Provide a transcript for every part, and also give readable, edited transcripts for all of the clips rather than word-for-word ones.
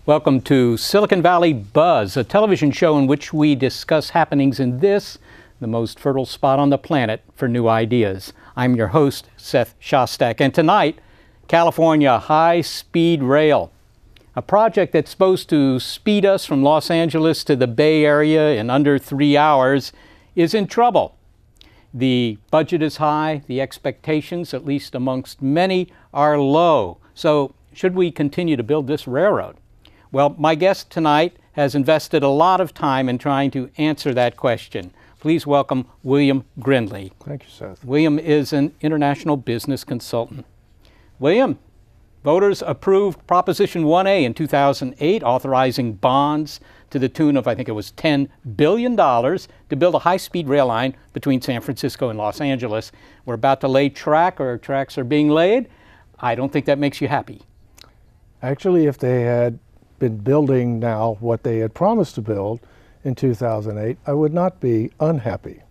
Welcome to Silicon Valley Buzz, a television show in which we discuss happenings in this, the most fertile spot on the planet for new ideas. I'm your host, Seth Shostak, and tonight, California high-speed rail, a project that's supposed to speed us from Los Angeles to the Bay Area in under 3 hours, is in trouble. The budget is high, the expectations, at least amongst many, are low. So, should we continue to build this railroad? Well, my guest tonight has invested a lot of time in trying to answer that question. Please welcome William Grindley. Thank you, Seth. William is an international business consultant. William, voters approved Proposition 1A in 2008, authorizing bonds to the tune of, I think it was $10 billion to build a high-speed rail line between San Francisco and Los Angeles. We're about to lay track, or tracks are being laid. I don't think that makes you happy. Actually, if they had been building now what they had promised to build in 2008, I would not be unhappy.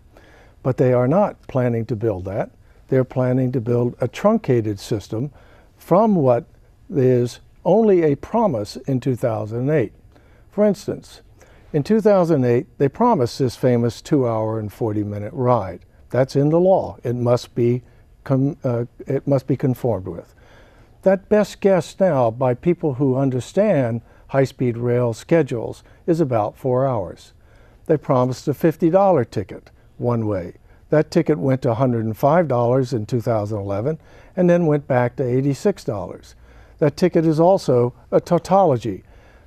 But they are not planning to build that. They're planning to build a truncated system from what is only a promise in 2008. For instance, in 2008, they promised this famous 2-hour and 40-minute ride. That's in the law. It must be conformed with. That best guess now by people who understand high-speed rail schedules is about 4 hours. They promised a $50 ticket one way. That ticket went to $105 in 2011 and then went back to $86. That ticket is also a tautology.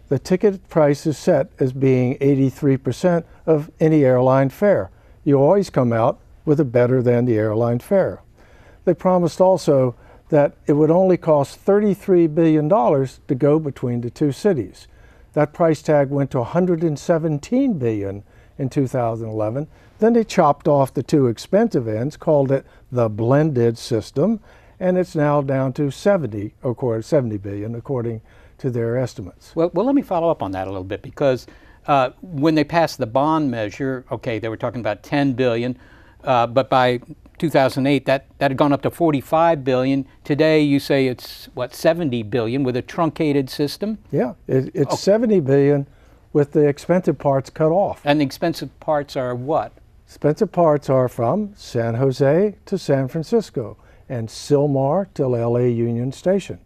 The ticket price is set as being 83% of any airline fare. You always come out with a better than the airline fare. They promised also that it would only cost $33 billion to go between the two cities. That price tag went to $117 billion in 2011. Then they chopped off the two expensive ends, called it the blended system, and it's now down to $70 billion according to their estimates. Well, let me follow up on that a little bit, because when they passed the bond measure, okay, they were talking about $10 billion, but by 2008, that had gone up to $45 billion. Today, you say it's, what, $70 billion with a truncated system? Yeah, it's $70 billion with the expensive parts cut off. And the expensive parts are what? Expensive parts are from San Jose to San Francisco and Sylmar to LA Union Station.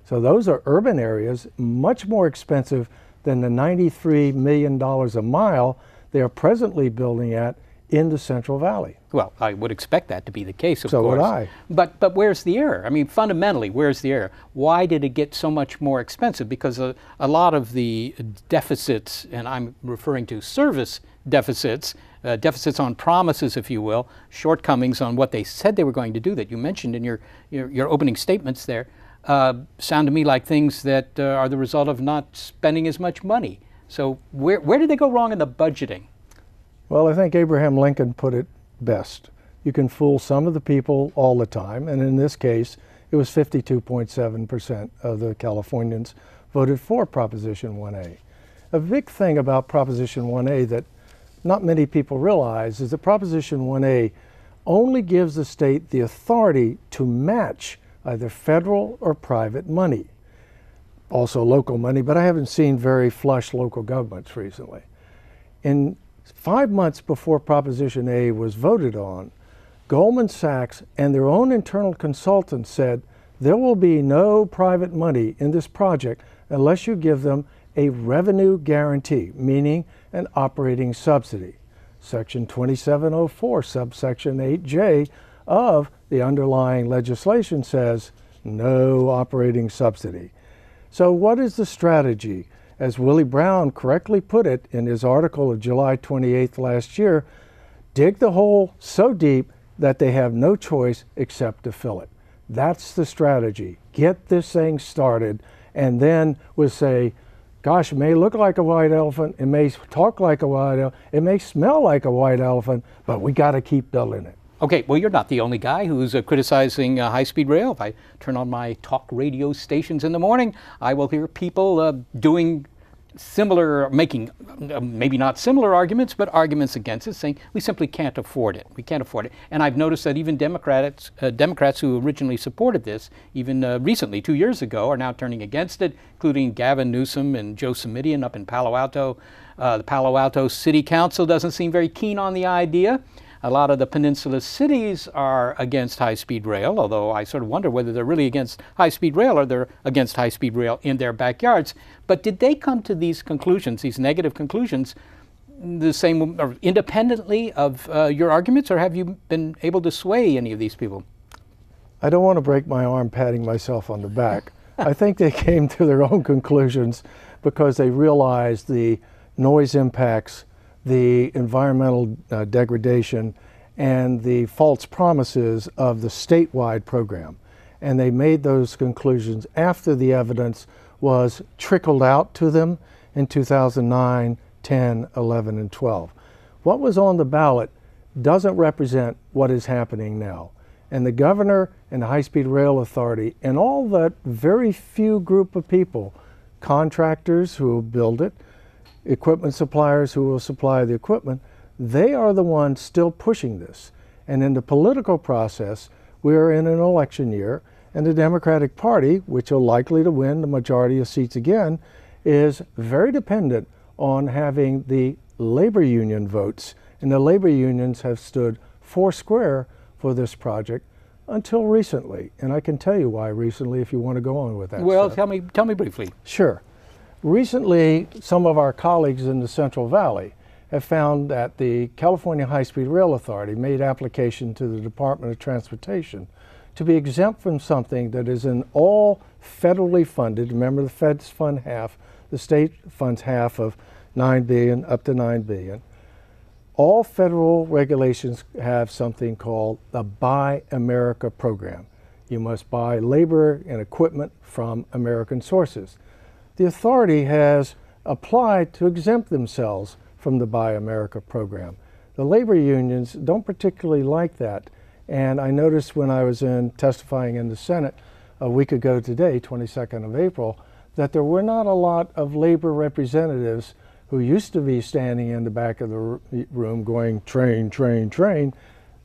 So those are urban areas, much more expensive than the $93 million a mile they are presently building at in the Central Valley. Well, I would expect that to be the case, of course. So would I. But where's the error? I mean, fundamentally, where's the error? Why did it get so much more expensive? Because a lot of the deficits, and I'm referring to service deficits, deficits on promises, if you will, shortcomings on what they said they were going to do that you mentioned in your opening statements there, sound to me like things that are the result of not spending as much money. So where did they go wrong in the budgeting? Well, I think Abraham Lincoln put it best. You can fool some of the people all the time, and in this case, it was 52.7% of the Californians voted for Proposition 1A. A big thing about Proposition 1A that not many people realize is that Proposition 1A only gives the state the authority to match either federal or private money. Also local money, but I haven't seen very flush local governments recently. In 5 months before Proposition A was voted on, Goldman Sachs and their own internal consultants said there will be no private money in this project unless you give them a revenue guarantee, meaning an operating subsidy. Section 2704, subsection 8J of the underlying legislation says no operating subsidy. So what is the strategy? As Willie Brown correctly put it in his article of July 28th last year, dig the hole so deep that they have no choice except to fill it. That's the strategy. Get this thing started, and then we'll say, gosh, it may look like a white elephant, it may talk like a white elephant, it may smell like a white elephant, but we got to keep building it. Okay, well, you're not the only guy who's criticizing high-speed rail. If I turn on my talk radio stations in the morning, I will hear people doing similar, making maybe not similar arguments, but arguments against it, saying we simply can't afford it. We can't afford it. And I've noticed that even Democrats who originally supported this, even recently, 2 years ago, are now turning against it, including Gavin Newsom and Joe Simidian up in Palo Alto. The Palo Alto City Council doesn't seem very keen on the idea. A lot of the peninsula cities are against high-speed rail, although I sort of wonder whether they're really against high-speed rail or they're against high-speed rail in their backyards. But did they come to these conclusions, these negative conclusions, the same or independently of your arguments, or have you been able to sway any of these people? I don't want to break my arm patting myself on the back. I think they came to their own conclusions because they realized the noise impacts, the environmental degradation, and the false promises of the statewide program. And they made those conclusions after the evidence was trickled out to them in 2009, 10, 11, and 12. What was on the ballot doesn't represent what is happening now. And the governor and the High-Speed Rail Authority and all that very few group of people, contractors who will build it, equipment suppliers who will supply the equipment, they are the ones still pushing this. And in the political process, we are in an election year, and the Democratic Party, which are likely to win the majority of seats again, is very dependent on having the labor union votes. And the labor unions have stood foursquare for this project until recently. And I can tell you why recently if you want to go on with that. Well, stuff. tell me briefly. Sure. Recently, some of our colleagues in the Central Valley have found that the California High-Speed Rail Authority made application to the Department of Transportation to be exempt from something that is in all federally funded. Remember, the feds fund half, the state funds half of $9 billion up to $9 billion. All federal regulations have something called the Buy America program. You must buy labor and equipment from American sources. The authority has applied to exempt themselves from the Buy America program. The labor unions don't particularly like that. And I noticed when I was testifying in the Senate a week ago today, 22nd of April, that there were not a lot of labor representatives who used to be standing in the back of the room going, train, train, train.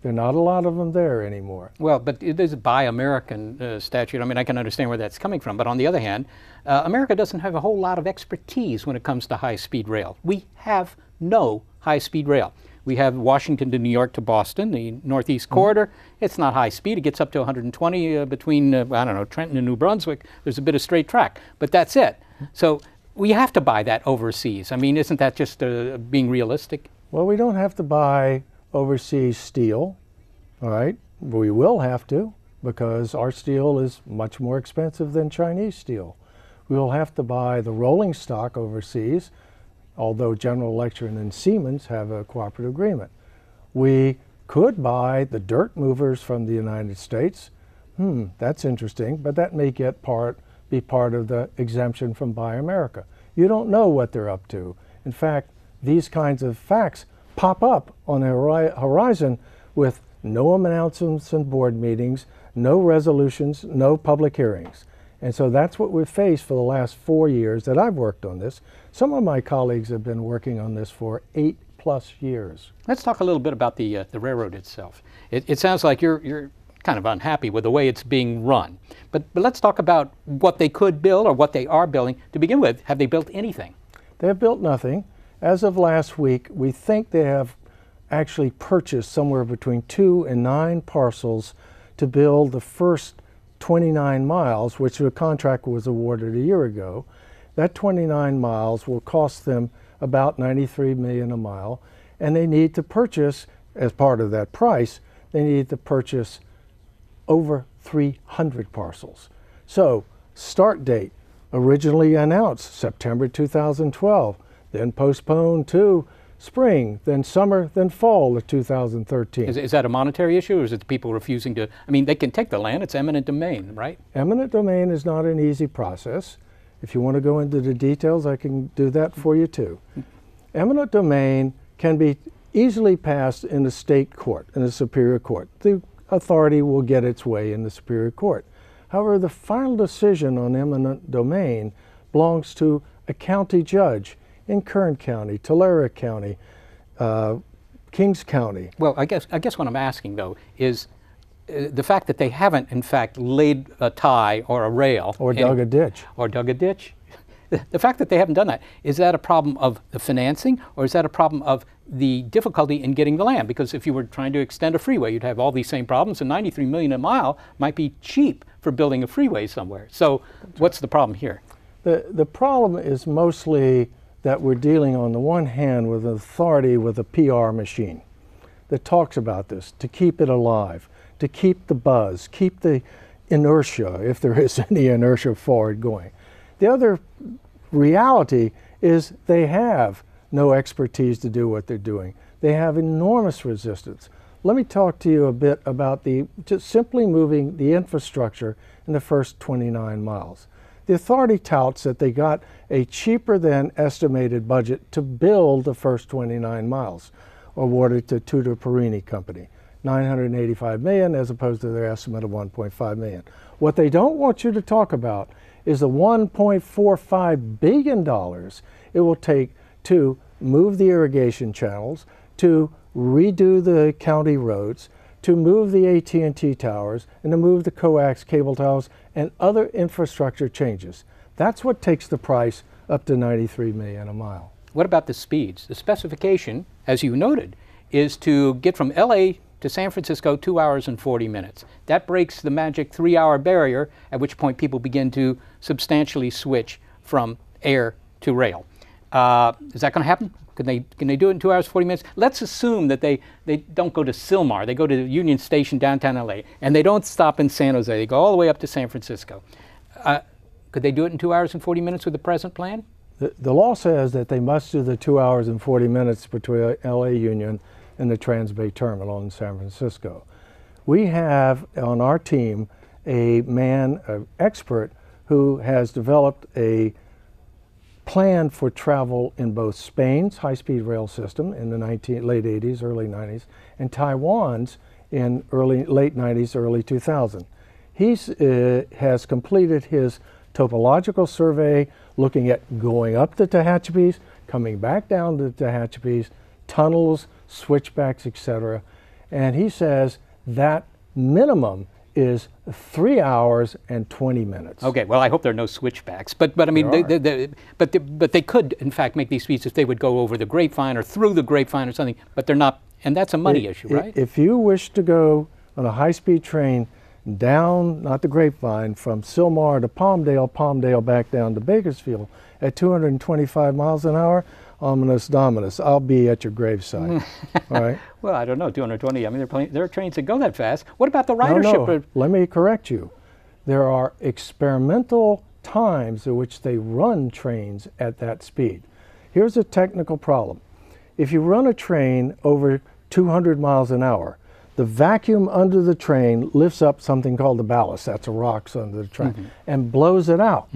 There are not a lot of them there anymore. Well, but there's a Buy American statute. I mean, I can understand where that's coming from. But on the other hand, America doesn't have a whole lot of expertise when it comes to high-speed rail. We have no high-speed rail. We have Washington to New York to Boston, the Northeast Corridor. It's not high speed. It gets up to 120 between, I don't know, Trenton and New Brunswick. There's a bit of straight track, but that's it. So we have to buy that overseas. I mean, isn't that just being realistic? Well, we don't have to buy overseas steel, all right? We will have to, because our steel is much more expensive than Chinese steel. We will have to buy the rolling stock overseas, although General Electric and Siemens have a cooperative agreement. We could buy the dirt movers from the United States. That's interesting, but that may be part of the exemption from Buy America. You don't know what they're up to. In fact, these kinds of facts pop up on the horizon with no announcements and board meetings, no resolutions, no public hearings. And so that's what we've faced for the last 4 years that I've worked on this. Some of my colleagues have been working on this for 8+ years. Let's talk a little bit about the railroad itself. It sounds like you're kind of unhappy with the way it's being run. But let's talk about what they could build or what they are building. To begin with, have they built anything? They have built nothing. As of last week, we think they have actually purchased somewhere between 2 and 9 parcels to build the first 29 miles, which the contract was awarded a year ago. That 29 miles will cost them about $93 million a mile, and they need to purchase, as part of that price, they need to purchase over 300 parcels. So, start date, originally announced September 2012, then postponed to spring, then summer, then fall of 2013. Is that a monetary issue, or is it the people refusing to? I mean, they can take the land. It's eminent domain, right? Eminent domain is not an easy process. If you want to go into the details, I can do that for you too. Eminent domain can be easily passed in the state court, in the Superior Court. The authority will get its way in the Superior Court. However, the final decision on eminent domain belongs to a county judge in Kern County, Tulare County, Kings County. Well, I guess what I'm asking, though, is the fact that they haven't, in fact, laid a tie or a rail. Or dug a ditch. Or dug a ditch. The fact that they haven't done that, is that a problem of the financing, or is that a problem of the difficulty in getting the land? Because if you were trying to extend a freeway, you'd have all these same problems, and $93 million a mile might be cheap for building a freeway somewhere. So what's the problem here? The problem is mostly that we're dealing on the one hand with an authority with a PR machine that talks about this, to keep it alive, to keep the buzz, keep the inertia, if there is any inertia forward going. The other reality is they have no expertise to do what they're doing. They have enormous resistance. Let me talk to you a bit about just simply moving the infrastructure in the first 29 miles. The authority touts that they got a cheaper than estimated budget to build the first 29 miles, awarded to Tudor Perini Company, $985 million as opposed to their estimate of $1.5 million. What they don't want you to talk about is the $1.45 billion it will take to move the irrigation channels, to redo the county roads, to move the AT&T towers, and to move the coax cable towers and other infrastructure changes. That's what takes the price up to $93 million a mile. What about the speeds? The specification, as you noted, is to get from LA to San Francisco 2 hours and 40 minutes. That breaks the magic 3-hour barrier, at which point people begin to substantially switch from air to rail. Is that going to happen? Can they do it in 2 hours, 40 minutes? Let's assume that they don't go to Sylmar. They go to Union Station, downtown LA, and they don't stop in San Jose. They go all the way up to San Francisco. Could they do it in 2 hours and 40 minutes with the present plan? The law says that they must do the 2 hours and 40 minutes between LA Union and the Transbay Terminal in San Francisco. We have on our team an expert who has developed a plan for travel in both Spain's high-speed rail system in the late 80s, early 90s, and Taiwan's in late 90s, early 2000. He has completed his topological survey looking at going up the Tehachapi's, coming back down the Tehachapi's, tunnels, switchbacks, etc. And he says that minimum is 3 hours and 20 minutes. Okay, well, I hope there are no switchbacks, but I mean, but they could in fact make these speeds if they would go over the Grapevine or through the Grapevine or something. But they're not, and that's a money issue, right? If you wish to go on a high-speed train down, not the Grapevine, from Sylmar to Palmdale back down to Bakersfield at 225 miles an hour, ominous dominus, I'll be at your graveside. All right? Well, I don't know, 220. I mean, there are trains that go that fast. What about the ridership? No, let me correct you. There are experimental times at which they run trains at that speed. Here's a technical problem. If you run a train over 200 miles an hour, the vacuum under the train lifts up something called the ballast, that's the rocks under the train, and blows it out.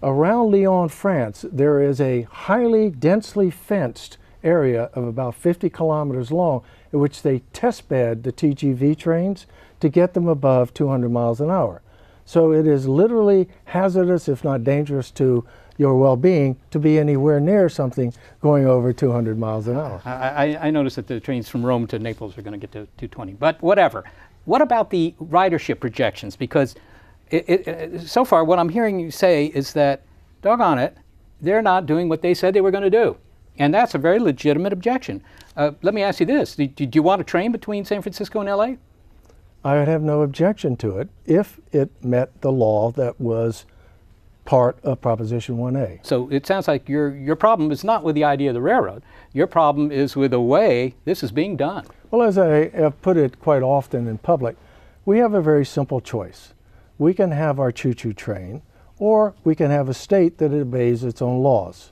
Around Lyon, France, there is a highly densely fenced area of about 50 kilometers long in which they test bed the TGV trains to get them above 200 miles an hour. So it is literally hazardous, if not dangerous, to your well-being to be anywhere near something going over 200 miles an hour. I noticed that the trains from Rome to Naples are going to get to 220, but whatever. What about the ridership projections? Because so far what I'm hearing you say is that, doggone it, they're not doing what they said they were going to do. And that's a very legitimate objection. Let me ask you this. Do you want a train between San Francisco and LA? I would have no objection to it if it met the law that was part of Proposition 1A. So it sounds like your problem is not with the idea of the railroad. Your problem is with the way this is being done. Well, as I have put it quite often in public, we have a very simple choice. We can have our choo-choo train, or we can have a state that obeys its own laws.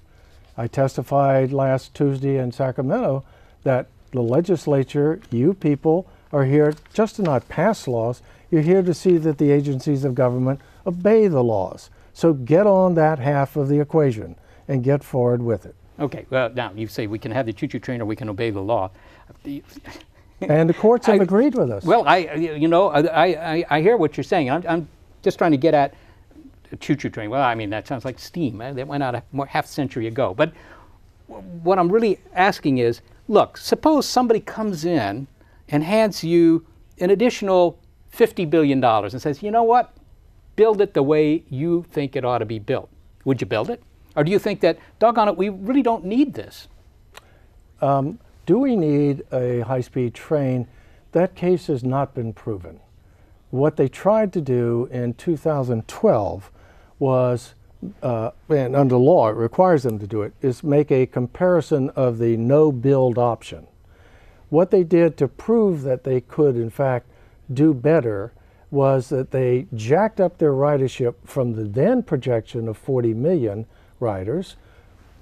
I testified last Tuesday in Sacramento that the legislature, you people, are here just to not pass laws. You're here to see that the agencies of government obey the laws. So get on that half of the equation and get forward with it. Okay, well, now you say we can have the choo-choo train or we can obey the law. And the courts have agreed with us. Well, I hear what you're saying. I'm just trying to get at a choo-choo train. Well, I mean, that sounds like steam. That went out half a century ago. But what I'm really asking is, look, suppose somebody comes in and hands you an additional $50 billion and says, you know what, build it the way you think it ought to be built. Would you build it? Or do you think that, doggone it, we really don't need this? Do we need a high-speed train? That case has not been proven. What they tried to do in 2012 was, and under law it requires them to do it, is make a comparison of the no-build option. What they did to prove that they could, in fact, do better was that they jacked up their ridership from the then projection of 40 million riders.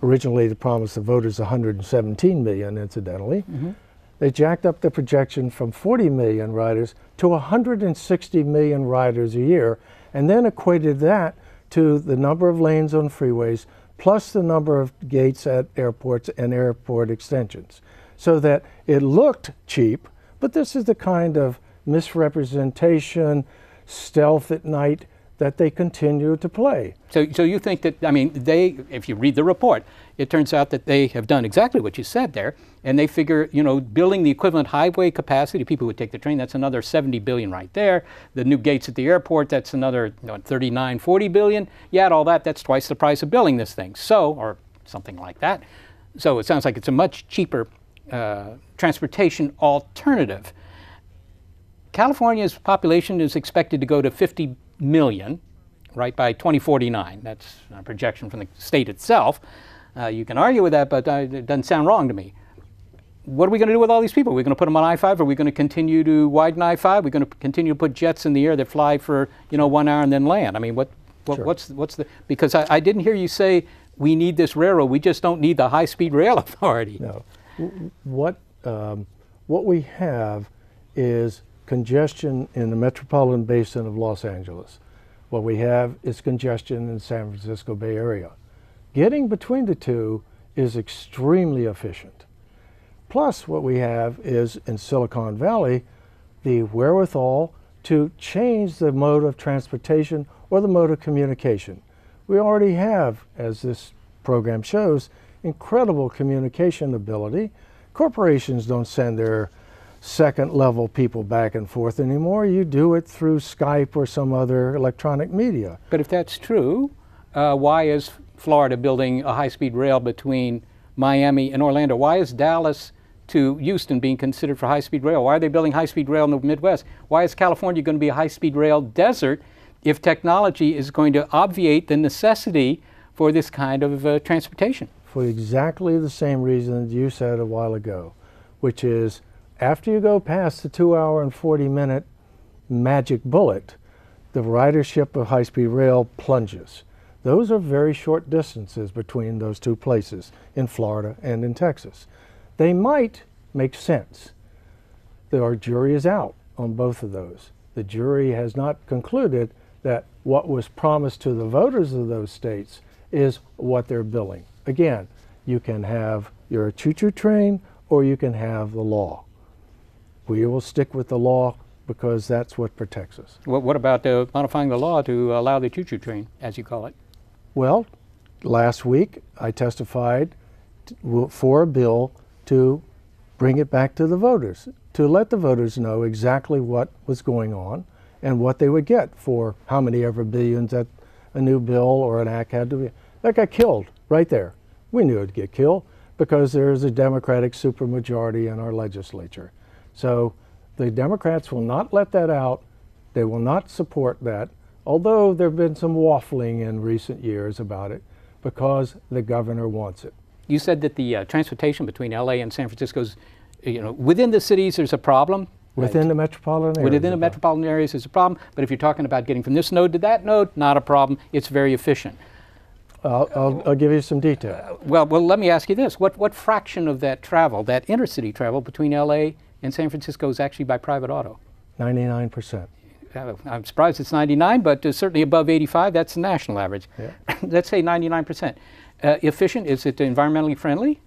Originally, the promise of voters 117 million, incidentally. Mm-hmm. They jacked up the projection from 40 million riders to 160 million riders a year, and then equated that to the number of lanes on freeways plus the number of gates at airports and airport extensions, so that it looked cheap, but this is the kind of misrepresentation, stealth at night that they continue to play. So you think that, I mean, if you read the report, it turns out that they have done exactly what you said there, and they figure, you know, building the equivalent highway capacity, people who would take the train, that's another 70 billion right there. The new gates at the airport, that's another 39, 40 billion. You add all that, that's twice the price of building this thing. So, or something like that. So it sounds like it's a much cheaper transportation alternative. California's population is expected to go to 50 million, right, by 2049. That's a projection from the state itself. You can argue with that, but it doesn't sound wrong to me. What are we going to do with all these people? Are we going to put them on I-5? Are we going to continue to widen I-5? Are we going to continue to put jets in the air that fly for 1 hour and then land? I mean, Sure. what's the, because I didn't hear you say we need this railroad. We just don't need the high-speed rail authority. No. What we have is congestion in the metropolitan basin of Los Angeles. What we have is congestion in the San Francisco Bay Area. Getting between the two is extremely efficient. Plus, what we have is, in Silicon Valley, the wherewithal to change the mode of transportation or the mode of communication. We already have, as this program shows, incredible communication ability. Corporations don't send their second-level people back and forth anymore. You do it through Skype or some other electronic media. But if that's true, why is Florida building a high-speed rail between Miami and Orlando? Why is Dallas to Houston being considered for high-speed rail? Why are they building high-speed rail in the Midwest? Why is California going to be a high-speed rail desert if technology is going to obviate the necessity for this kind of transportation? For exactly the same reason you said a while ago, which is after you go past the 2 hour and 40-minute magic bullet, the ridership of high-speed rail plunges. Those are very short distances between those two places in Florida and in Texas. They might make sense. Our jury is out on both of those. The jury has not concluded that what was promised to the voters of those states is what they're billing. Again, you can have your choo-choo train or you can have the law. We will stick with the law because that's what protects us. What about modifying the law to allow the choo-choo train, as you call it? Well, last week I testified for a bill to bring it back to the voters, to let the voters know exactly what was going on and what they would get for how many ever billions that a new bill or an act had to be. That got killed right there. We knew it would get killed because there's a Democratic supermajority in our legislature. So the Democrats will not let that out. They will not support that, although there have been some waffling in recent years about it, because the governor wants it. You said that the transportation between LA and San Francisco's, within the cities there's a problem. Within the metropolitan areas. Within the metropolitan areas is a problem, but if you're talking about getting from this node to that node, not a problem. It's very efficient. I'll give you some detail. Well, let me ask you this. What fraction of that travel, that intercity travel between LA and San Francisco is actually by private auto? 99%. I'm surprised it's 99, but certainly above 85. That's the national average. Yeah. Let's say 99%. Efficient, is it environmentally friendly?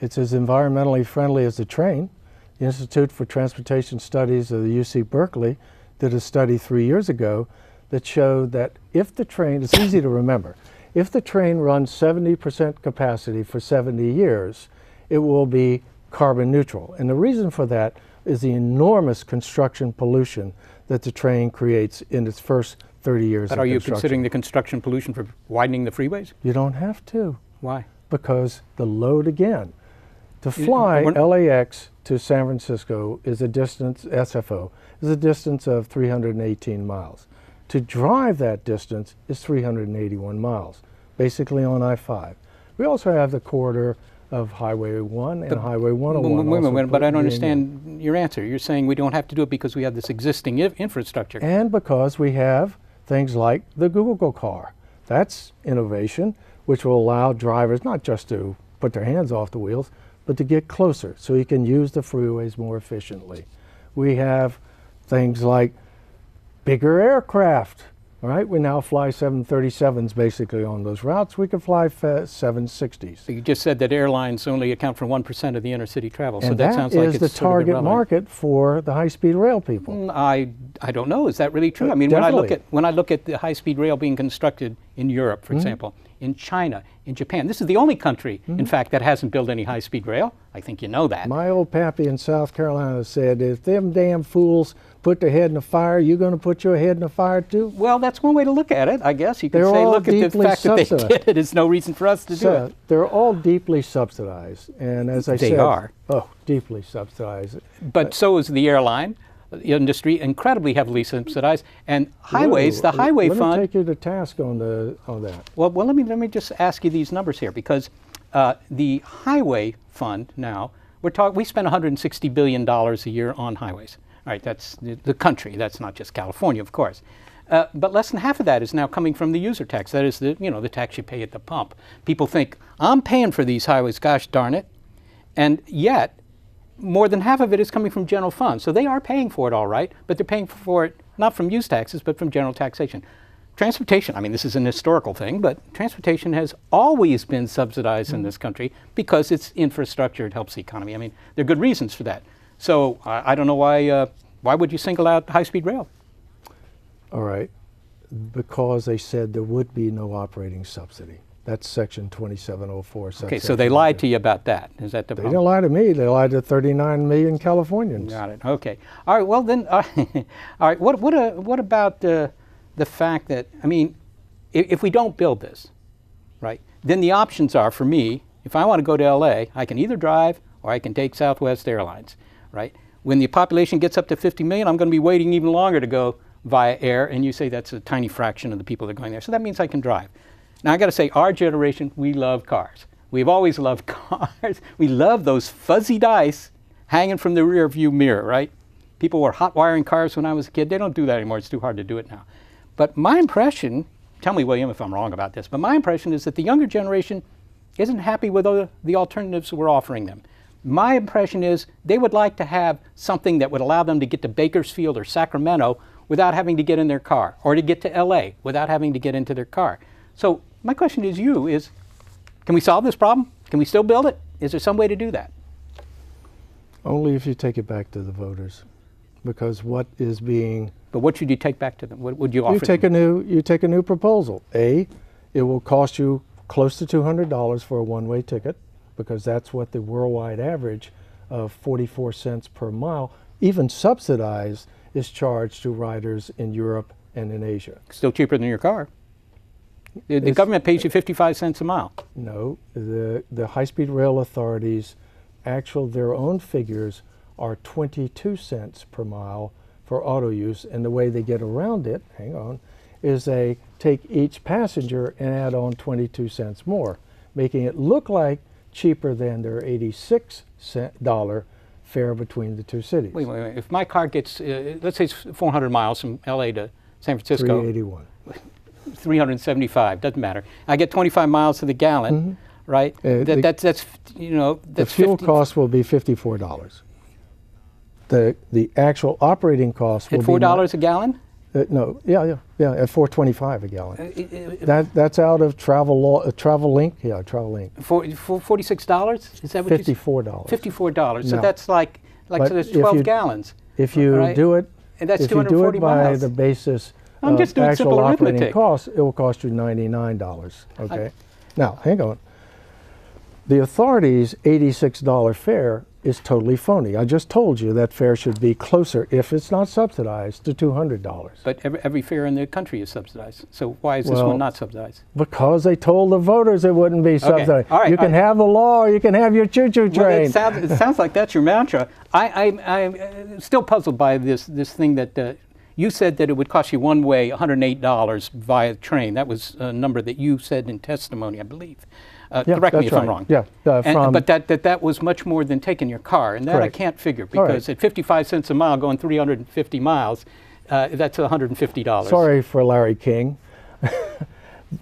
It's as environmentally friendly as the train. The Institute for Transportation Studies of the UC Berkeley did a study 3 years ago that showed that if the train, it's easy to remember, if the train runs 70% capacity for 70 years, it will be carbon neutral. And the reason for that is the enormous construction pollution that the train creates in its first 30 years of construction. But are you considering the construction pollution for widening the freeways? You don't have to. Why? Because the load again. To fly LAX to San Francisco is a distance, SFO, is a distance of 318 miles. To drive that distance is 381 miles, basically on I-5. We also have the corridor of Highway 1 and Highway 101. Wait a minute, but I don't understand your answer. You're saying we don't have to do it because we have this existing infrastructure. And because we have things like the Google car. That's innovation, which will allow drivers not just to put their hands off the wheels, but to get closer so you can use the freeways more efficiently. We have things like bigger aircraft. All right, we now fly 737s basically on those routes. We can fly 760s. So you just said that airlines only account for 1% of the inner city travel. And so that sounds like it's the target market for the high-speed rail people. I don't know. Is that really true? I mean, when I look at the high-speed rail being constructed in Europe, for example, in China, in Japan, this is the only country, in fact, that hasn't built any high-speed rail. I think you know that. My old pappy in South Carolina said, if them damn fools put their head in the fire, you going to put your head in the fire too? Well, that's one way to look at it, I guess. You could say, look at the fact that they did it is no reason for us to do it. They're all deeply subsidized, and as I said, they are. Oh, deeply subsidized. But so is the airline industry, incredibly heavily subsidized, and highways. The highway fund. Let me take you to task on that. Well, let me just ask you these numbers here, because the highway fund now, we spend $160 billion a year on highways. All right, that's the country. That's not just California, of course. But less than half of that is now coming from the user tax. That is the tax you pay at the pump. People think, I'm paying for these highways, gosh darn it. And yet, more than half of it is coming from general funds. So they are paying for it all right, but they're paying for it not from use taxes, but from general taxation. Transportation, I mean, this is an historical thing, but transportation has always been subsidized in this country because it's infrastructure, it helps the economy. I mean, there are good reasons for that. So I don't know why would you single out high-speed rail? All right, because they said there would be no operating subsidy. That's Section 2704. Okay, so they lied to you about that. Is that the problem? They didn't lie to me. They lied to 39 million Californians. Got it. Okay. All right. Well, then, all right. What about the fact that, I mean, if we don't build this, right, then the options are for me, if I want to go to LA, I can either drive or I can take Southwest Airlines, right? When the population gets up to 50 million, I'm going to be waiting even longer to go via air, and you say that's a tiny fraction of the people that are going there. So that means I can drive. Now, I got to say, our generation, we love cars. We've always loved cars. We love those fuzzy dice hanging from the rear view mirror, right? People were hot wiring cars when I was a kid. They don't do that anymore. It's too hard to do it now. But my impression, tell me, William, if I'm wrong about this, but my impression is that the younger generation isn't happy with the alternatives we're offering them. My impression is they would like to have something that would allow them to get to Bakersfield or Sacramento without having to get in their car, or to get to LA without having to get into their car. So my question to you is, can we solve this problem? Can we still build it? Is there some way to do that? Only if you take it back to the voters, because what is being... But what should you take back to them? What would you offer You take a new proposal. It will cost you close to $200 for a one-way ticket, because that's what the worldwide average of 44 cents per mile, even subsidized, is charged to riders in Europe and in Asia. Still cheaper than your car. The government pays you 55 cents a mile. No, the high-speed rail authorities, their own figures are 22 cents per mile for auto use, and the way they get around it, is they take each passenger and add on 22 cents more, making it look like cheaper than their $86 fare between the two cities. Wait. If my car gets, let's say it's 400 miles from LA to San Francisco. 381. 375, doesn't matter. I get 25 miles to the gallon, right? That's the fuel cost will be $54. The actual operating cost will be $4 a gallon. at 4.25 a gallon. That's out of Travel-Link. Yeah, Travel-Link. $46? Is that what $54. $54. So that's so that's 12 gallons. If you do it, and that's if you do it by miles. the basis I'm just doing actual simple operating arithmetic. costs, it will cost you $99. Okay. Now, hang on. The authority's $86 fare is totally phony. I just told you that fare should be closer, if it's not subsidized, to $200. But every fare in the country is subsidized. So why is this one not subsidized? Because they told the voters it wouldn't be subsidized. All right, you can have the law, or you can have your choo-choo train. Well, it sounds like that's your mantra. I'm still puzzled by this thing that you said that it would cost you one way $108 via train. That was a number that you said in testimony, I believe. Correct me if I'm wrong. Yeah, but that was much more than taking your car, and that correct. I can't figure, because at 55 cents a mile going 350 miles, that's $150. Sorry for Larry King.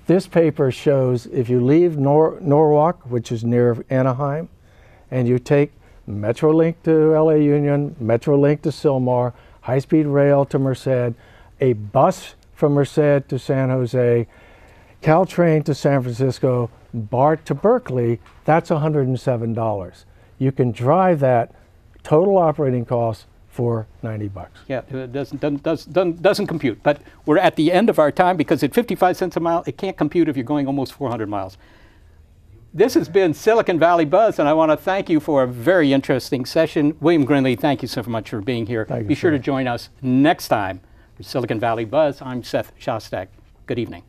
This paper shows if you leave Norwalk, which is near Anaheim, and you take Metrolink to LA Union, Metrolink to Sylmar, high-speed rail to Merced, a bus from Merced to San Jose, Caltrain to San Francisco, BART to Berkeley, that's $107. You can drive that total operating cost for $90. Yeah, it doesn't compute. But we're at the end of our time, because at 55 cents a mile, it can't compute if you're going almost 400 miles. This has been Silicon Valley Buzz, and I want to thank you for a very interesting session. William Grinley, thank you so much for being here. Be sure to join us next time for Silicon Valley Buzz. I'm Seth Shostak. Good evening.